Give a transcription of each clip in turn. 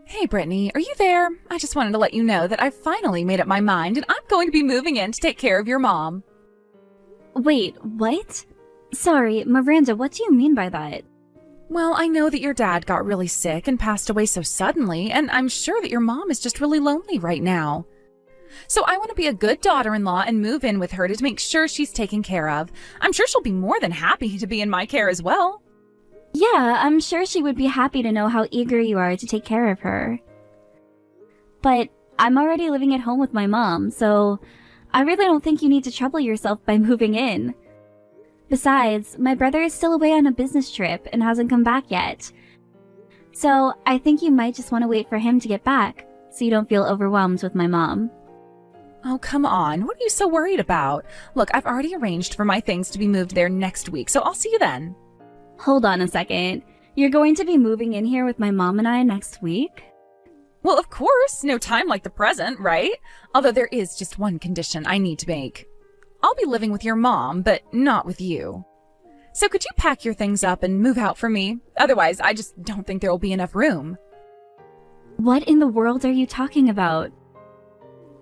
Hey Brittany, are you there? I just wanted to let you know that I've finally made up my mind and I'm going to be moving in to take care of your mom. Wait, what? Sorry, Miranda, what do you mean by that? Well, I know that your dad got really sick and passed away so suddenly, and I'm sure that your mom is just really lonely right now. So I want to be a good daughter-in-law and move in with her to make sure she's taken care of. I'm sure she'll be more than happy to be in my care as well. Yeah, I'm sure she would be happy to know how eager you are to take care of her. But I'm already living at home with my mom, so I really don't think you need to trouble yourself by moving in. Besides, my brother is still away on a business trip and hasn't come back yet. So I think you might just want to wait for him to get back, so you don't feel overwhelmed with my mom. Oh, come on. What are you so worried about? Look, I've already arranged for my things to be moved there next week, so I'll see you then. Hold on a second. You're going to be moving in here with my mom and I next week? Well, of course. No time like the present, right? Although there is just one condition I need to make. I'll be living with your mom, but not with you. So could you pack your things up and move out for me? Otherwise, I just don't think there will be enough room. What in the world are you talking about?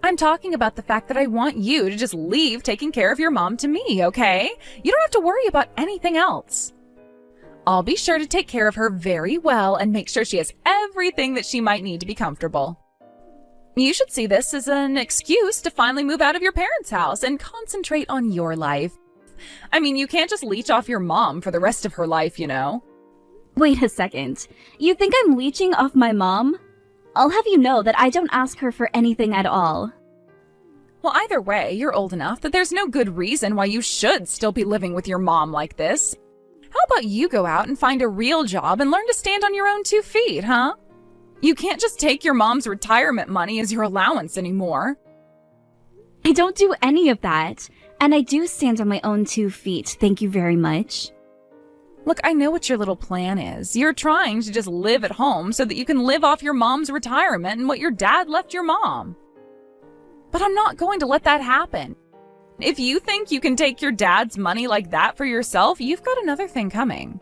I'm talking about the fact that I want you to just leave taking care of your mom to me, okay? You don't have to worry about anything else. I'll be sure to take care of her very well and make sure she has everything that she might need to be comfortable. You should see this as an excuse to finally move out of your parents' house and concentrate on your life. I mean, you can't just leech off your mom for the rest of her life, you know? Wait a second. You think I'm leeching off my mom? I'll have you know that I don't ask her for anything at all. Well, either way, you're old enough that there's no good reason why you should still be living with your mom like this. How about you go out and find a real job and learn to stand on your own 2 feet, huh? You can't just take your mom's retirement money as your allowance anymore. I don't do any of that, and I do stand on my own 2 feet, thank you very much. Look, I know what your little plan is. You're trying to just live at home so that you can live off your mom's retirement and what your dad left your mom. But I'm not going to let that happen. If you think you can take your dad's money like that for yourself, you've got another thing coming.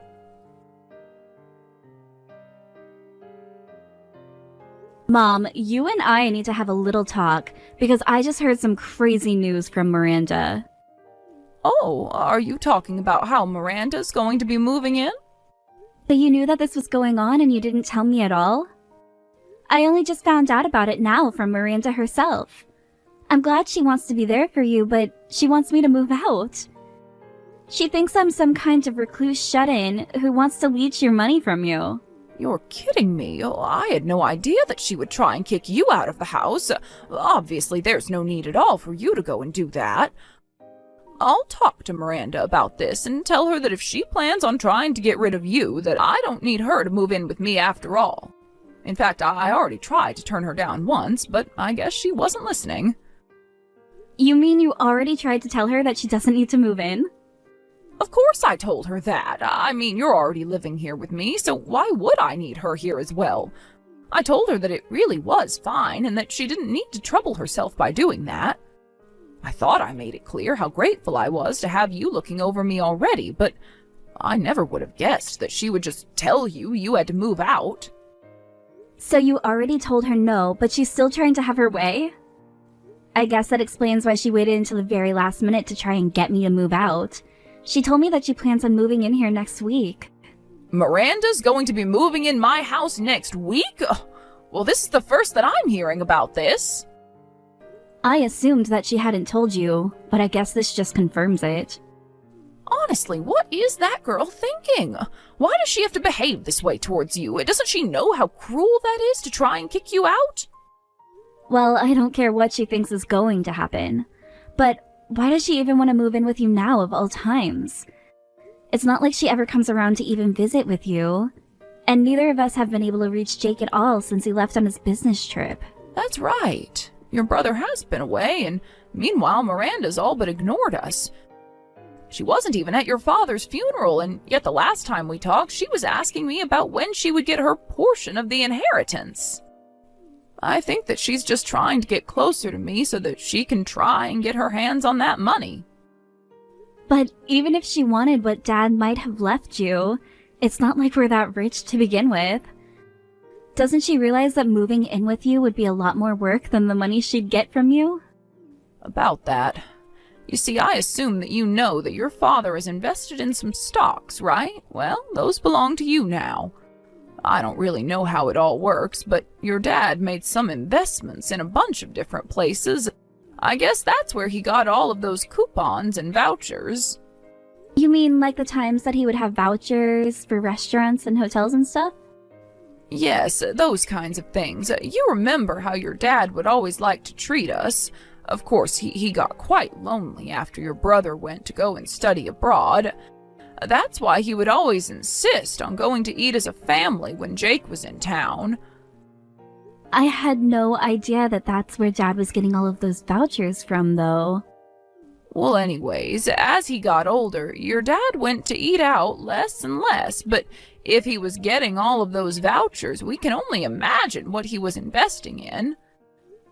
Mom, you and I need to have a little talk, because I just heard some crazy news from Miranda. Oh, are you talking about how Miranda's going to be moving in? But you knew that this was going on and you didn't tell me at all? I only just found out about it now from Miranda herself. I'm glad she wants to be there for you, but she wants me to move out. She thinks I'm some kind of recluse shut-in who wants to leech your money from you. You're kidding me. Oh, I had no idea that she would try and kick you out of the house. Obviously, there's no need at all for you to go and do that. I'll talk to Miranda about this and tell her that if she plans on trying to get rid of you, that I don't need her to move in with me after all. In fact, I already tried to turn her down once, but I guess she wasn't listening. You mean you already tried to tell her that she doesn't need to move in? Of course I told her that. I mean, you're already living here with me, so why would I need her here as well? I told her that it really was fine and that she didn't need to trouble herself by doing that. I thought I made it clear how grateful I was to have you looking over me already, but I never would have guessed that she would just tell you you had to move out. So you already told her no, but she's still trying to have her way? I guess that explains why she waited until the very last minute to try and get me to move out. She told me that she plans on moving in here next week. Miranda's going to be moving in my house next week? Well, this is the first that I'm hearing about this. I assumed that she hadn't told you, but I guess this just confirms it. Honestly, what is that girl thinking? Why does she have to behave this way towards you? Doesn't she know how cruel that is to try and kick you out? Well, I don't care what she thinks is going to happen. But why does she even want to move in with you now of all times? It's not like she ever comes around to even visit with you. And neither of us have been able to reach Jake at all since he left on his business trip. That's right. Your brother has been away, and meanwhile Miranda's all but ignored us. She wasn't even at your father's funeral, and yet the last time we talked, she was asking me about when she would get her portion of the inheritance. I think that she's just trying to get closer to me so that she can try and get her hands on that money. But even if she wanted what Dad might have left you, it's not like we're that rich to begin with. Doesn't she realize that moving in with you would be a lot more work than the money she'd get from you? About that. You see, I assume that you know that your father has invested in some stocks, right? Well, those belong to you now. I don't really know how it all works, but your dad made some investments in a bunch of different places. I guess that's where he got all of those coupons and vouchers. You mean like the times that he would have vouchers for restaurants and hotels and stuff? Yes, those kinds of things. You remember how your dad would always like to treat us. Of course, he got quite lonely after your brother went to go and study abroad. That's why he would always insist on going to eat as a family when Jake was in town. I had no idea that that's where Dad was getting all of those vouchers from, though. Well, anyways, as he got older, your dad went to eat out less and less, but if he was getting all of those vouchers, we can only imagine what he was investing in.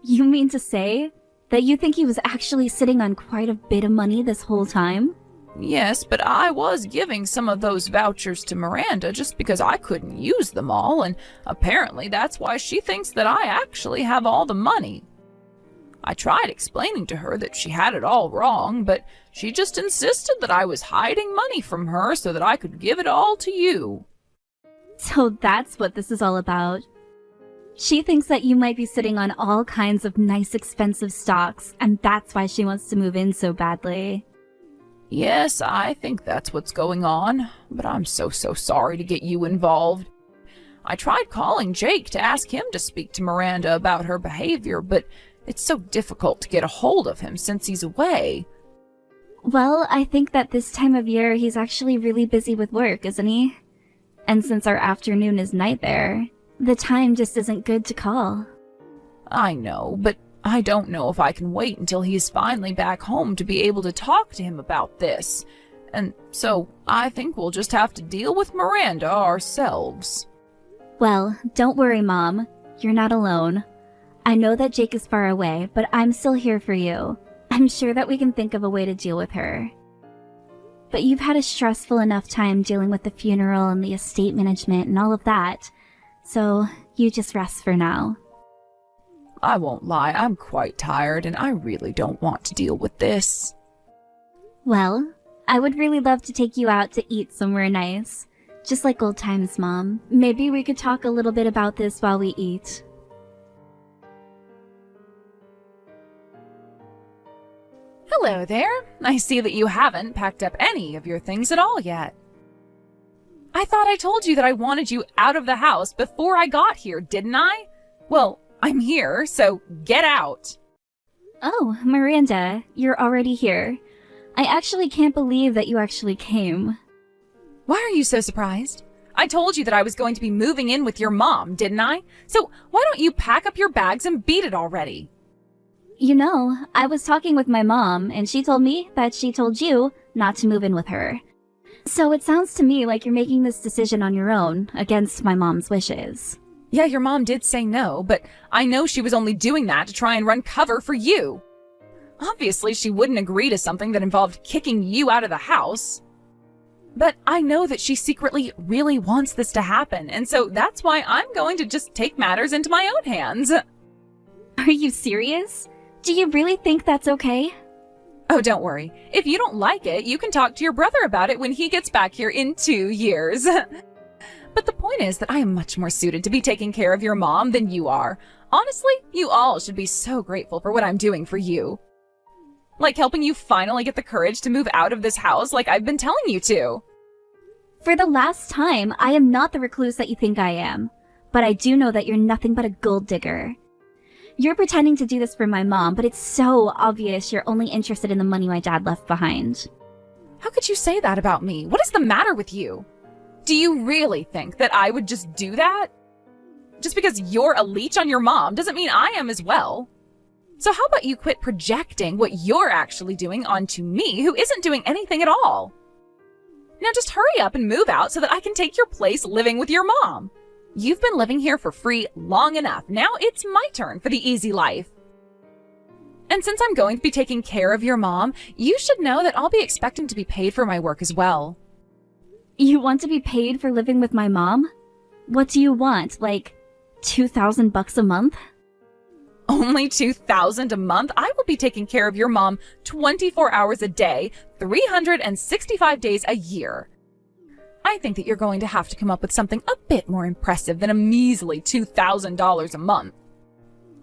You mean to say that you think he was actually sitting on quite a bit of money this whole time? Yes, but I was giving some of those vouchers to Miranda just because I couldn't use them all, and apparently that's why she thinks that I actually have all the money. I tried explaining to her that she had it all wrong, but she just insisted that I was hiding money from her so that I could give it all to you. So that's what this is all about. She thinks that you might be sitting on all kinds of nice expensive stocks, and that's why she wants to move in so badly. Yes, I think that's what's going on, but I'm so sorry to get you involved. I tried calling Jake to ask him to speak to Miranda about her behavior, but it's so difficult to get a hold of him since he's away. Well, I think that this time of year he's actually really busy with work, isn't he? And since our afternoon is night there, the time just isn't good to call. I know, but I don't know if I can wait until he is finally back home to be able to talk to him about this. And so I think we'll just have to deal with Miranda ourselves. Well, don't worry, Mom. You're not alone. I know that Jake is far away, but I'm still here for you. I'm sure that we can think of a way to deal with her. But you've had a stressful enough time dealing with the funeral and the estate management and all of that, so you just rest for now. I won't lie, I'm quite tired and I really don't want to deal with this. Well, I would really love to take you out to eat somewhere nice. Just like old times, Mom. Maybe we could talk a little bit about this while we eat. Hello there. I see that you haven't packed up any of your things at all yet. I thought I told you that I wanted you out of the house before I got here, didn't I? Well, I'm here, so get out. Oh, Miranda, you're already here. I actually can't believe that you actually came. Why are you so surprised? I told you that I was going to be moving in with your mom, didn't I? So why don't you pack up your bags and beat it already? You know, I was talking with my mom, and she told me that she told you not to move in with her. So it sounds to me like you're making this decision on your own, against my mom's wishes. Yeah, your mom did say no, but I know she was only doing that to try and run cover for you. Obviously, she wouldn't agree to something that involved kicking you out of the house. But I know that she secretly really wants this to happen, and so that's why I'm going to just take matters into my own hands. Are you serious? Do you really think that's okay? Oh, don't worry. If you don't like it, you can talk to your brother about it when he gets back here in 2 years. But the point is that I am much more suited to be taking care of your mom than you are. Honestly, you all should be so grateful for what I'm doing for you. Like helping you finally get the courage to move out of this house like I've been telling you to. For the last time, I am not the recluse that you think I am. But I do know that you're nothing but a gold digger. You're pretending to do this for my mom, but it's so obvious you're only interested in the money my dad left behind. How could you say that about me? What is the matter with you? Do you really think that I would just do that? Just because you're a leech on your mom doesn't mean I am as well. So how about you quit projecting what you're actually doing onto me, who isn't doing anything at all? Now just hurry up and move out so that I can take your place living with your mom. You've been living here for free long enough. Now it's my turn for the easy life. And since I'm going to be taking care of your mom, you should know that I'll be expecting to be paid for my work as well. You want to be paid for living with my mom? What do you want? Like, $2,000 a month? Only $2,000 a month? I will be taking care of your mom 24 hours a day, 365 days a year. I think that you're going to have to come up with something a bit more impressive than a measly $2,000 a month.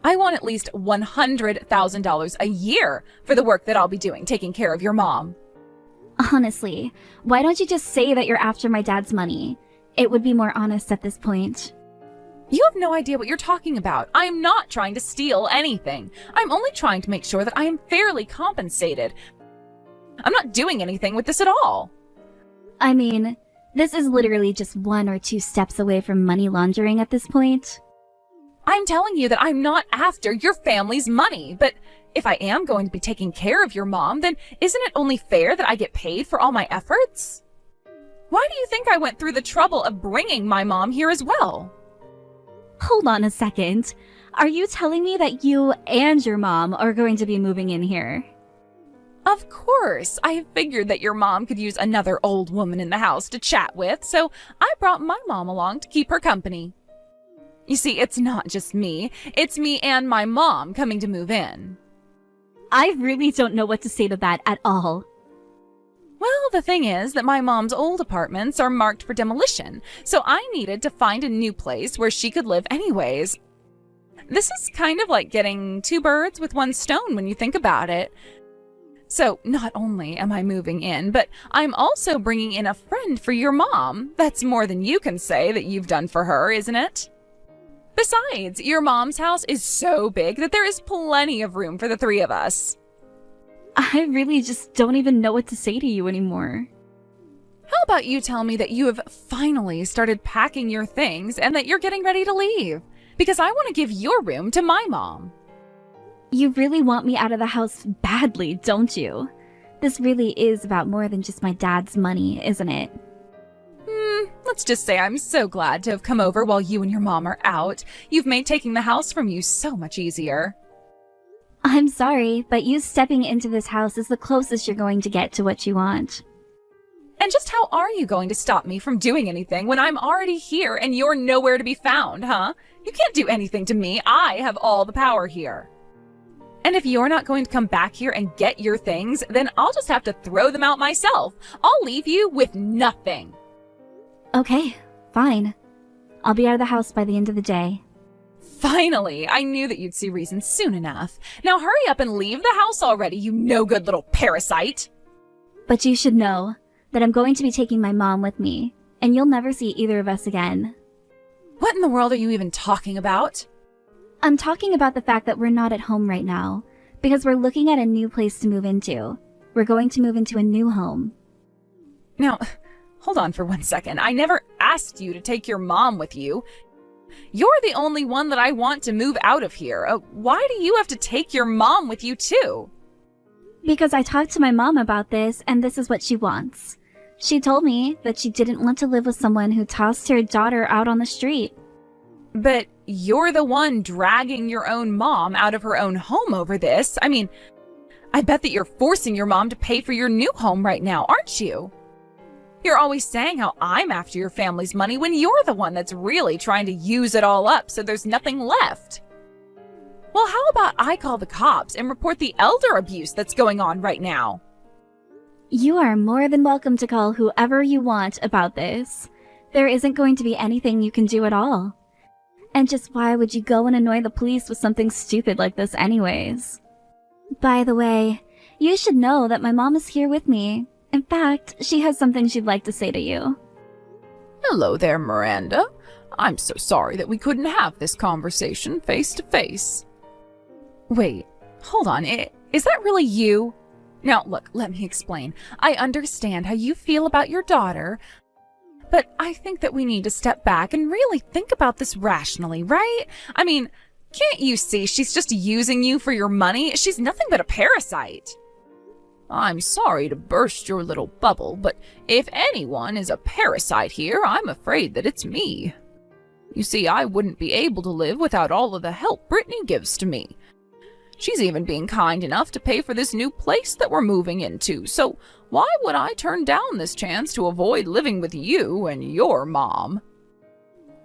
I want at least $100,000 a year for the work that I'll be doing taking care of your mom. Honestly, why don't you just say that you're after my dad's money? It would be more honest at this point. You have no idea what you're talking about. I am not trying to steal anything. I'm only trying to make sure that I am fairly compensated. I'm not doing anything with this at all. I mean, this is literally just 1 or 2 steps away from money laundering at this point. I'm telling you that I'm not after your family's money, but if I am going to be taking care of your mom, then isn't it only fair that I get paid for all my efforts? Why do you think I went through the trouble of bringing my mom here as well? Hold on a second. Are you telling me that you and your mom are going to be moving in here? Of course. I figured that your mom could use another old woman in the house to chat with, so I brought my mom along to keep her company. You see, it's not just me. It's me and my mom coming to move in. I really don't know what to say to that at all. Well, the thing is that my mom's old apartments are marked for demolition, so I needed to find a new place where she could live anyways. This is kind of like getting 2 birds with 1 stone when you think about it. So not only am I moving in, but I'm also bringing in a friend for your mom. That's more than you can say that you've done for her, isn't it? Besides, your mom's house is so big that there is plenty of room for the 3 of us. I really just don't even know what to say to you anymore. How about you tell me that you have finally started packing your things and that you're getting ready to leave? Because I want to give your room to my mom. You really want me out of the house badly, don't you? This really is about more than just my dad's money, isn't it? Let's just say I'm so glad to have come over while you and your mom are out. You've made taking the house from you so much easier. I'm sorry, but you stepping into this house is the closest you're going to get to what you want. And just how are you going to stop me from doing anything when I'm already here and you're nowhere to be found, huh? You can't do anything to me. I have all the power here. And if you're not going to come back here and get your things, then I'll just have to throw them out myself. I'll leave you with nothing. Okay, fine. I'll be out of the house by the end of the day. Finally, I knew that you'd see reason soon enough. Now hurry up and leave the house already, you no-good little parasite. But you should know that I'm going to be taking my mom with me, and you'll never see either of us again. What in the world are you even talking about? I'm talking about the fact that we're not at home right now, because we're looking at a new place to move into. We're going to move into a new home. Now, hold on for 1 second. I never asked you to take your mom with you. You're the only one that I want to move out of here. Why do you have to take your mom with you too? Because I talked to my mom about this, and this is what she wants. She told me that she didn't want to live with someone who tossed her daughter out on the street. But you're the one dragging your own mom out of her own home over this. I mean, I bet that you're forcing your mom to pay for your new home right now, aren't you? You're always saying how I'm after your family's money when you're the one that's really trying to use it all up so there's nothing left. Well, how about I call the cops and report the elder abuse that's going on right now? You are more than welcome to call whoever you want about this. There isn't going to be anything you can do at all. And just why would you go and annoy the police with something stupid like this anyways? By the way, you should know that my mom is here with me. In fact, she has something she'd like to say to you. Hello there, Miranda. I'm so sorry that we couldn't have this conversation face to face. Wait, hold on. Is that really you? Now, look, let me explain. I understand how you feel about your daughter, but I think that we need to step back and really think about this rationally, right? I mean, can't you see she's just using you for your money? She's nothing but a parasite. I'm sorry to burst your little bubble, but if anyone is a parasite here, I'm afraid that it's me. You see, I wouldn't be able to live without all of the help Brittany gives to me. She's even being kind enough to pay for this new place that we're moving into, so why would I turn down this chance to avoid living with you and your mom?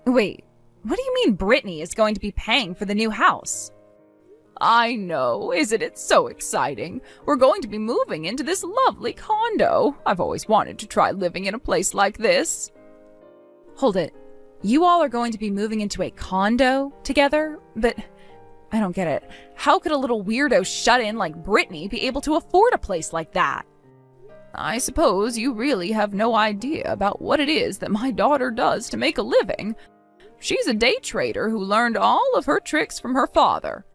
Wait, What do you mean Brittany is going to be paying for the new house? I know, isn't it so exciting? We're going to be moving into this lovely condo. I've always wanted to try living in a place like this. Hold it. You all are going to be moving into a condo together? But I don't get it. How could a little weirdo shut-in like Brittany be able to afford a place like that? I suppose you really have no idea about what it is that my daughter does to make a living. She's a day trader who learned all of her tricks from her father.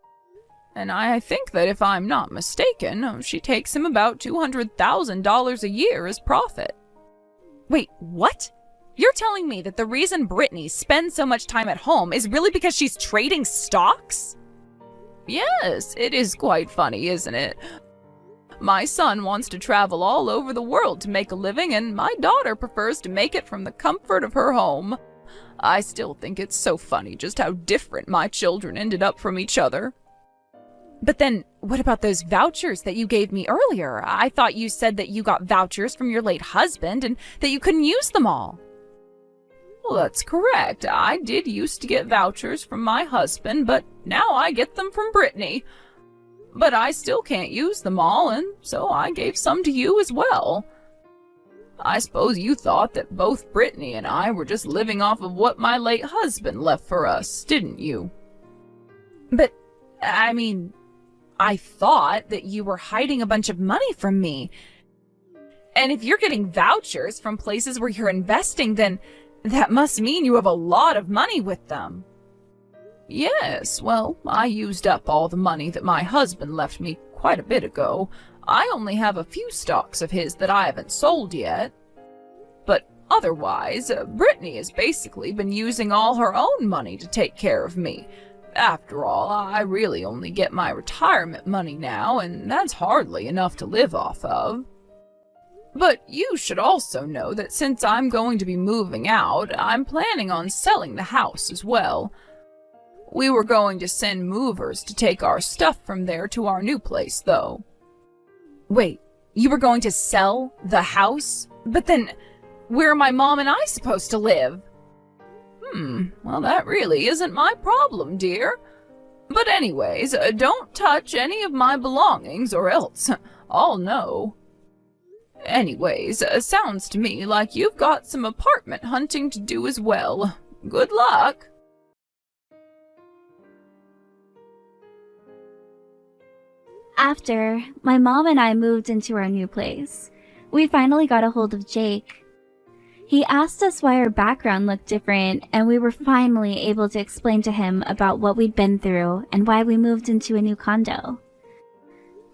And I think that if I'm not mistaken, she takes him about $200,000 a year as profit. Wait, what? You're telling me that the reason Brittany spends so much time at home is really because she's trading stocks? Yes, it is quite funny, isn't it? My son wants to travel all over the world to make a living, and my daughter prefers to make it from the comfort of her home. I still think it's so funny just how different my children ended up from each other. But then, what about those vouchers that you gave me earlier? I thought you said that you got vouchers from your late husband and that you couldn't use them all. Well, that's correct. I did used to get vouchers from my husband, but now I get them from Brittany. But I still can't use them all, and so I gave some to you as well. I suppose you thought that both Brittany and I were just living off of what my late husband left for us, didn't you? But, I mean, I thought that you were hiding a bunch of money from me. And if you're getting vouchers from places where you're investing, then that must mean you have a lot of money with them. Yes, well, I used up all the money that my husband left me quite a bit ago. I only have a few stocks of his that I haven't sold yet. But otherwise, Brittany has basically been using all her own money to take care of me. After all, I really only get my retirement money now, and that's hardly enough to live off of. But you should also know that since I'm going to be moving out, I'm planning on selling the house as well. We were going to send movers to take our stuff from there to our new place, though. Wait, you were going to sell the house? But then, where are my mom and I supposed to live? Well, that really isn't my problem, dear. But anyways, don't touch any of my belongings or else I'll know. Anyways, sounds to me like you've got some apartment hunting to do as well. Good luck. After, my mom and I moved into our new place. We finally got a hold of Jake. He asked us why our background looked different, and we were finally able to explain to him about what we'd been through and why we moved into a new condo.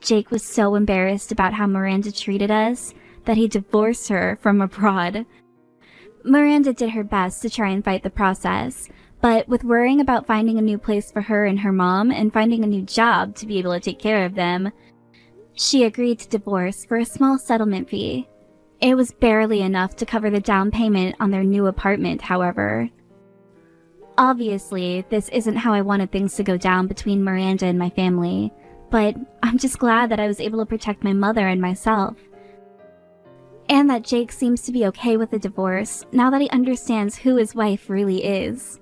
Jake was so embarrassed about how Miranda treated us that he divorced her from abroad. Miranda did her best to try and fight the process, but with worrying about finding a new place for her and her mom and finding a new job to be able to take care of them, she agreed to divorce for a small settlement fee. It was barely enough to cover the down payment on their new apartment, however. Obviously, this isn't how I wanted things to go down between Miranda and my family, but I'm just glad that I was able to protect my mother and myself. And that Jake seems to be okay with the divorce now that he understands who his wife really is.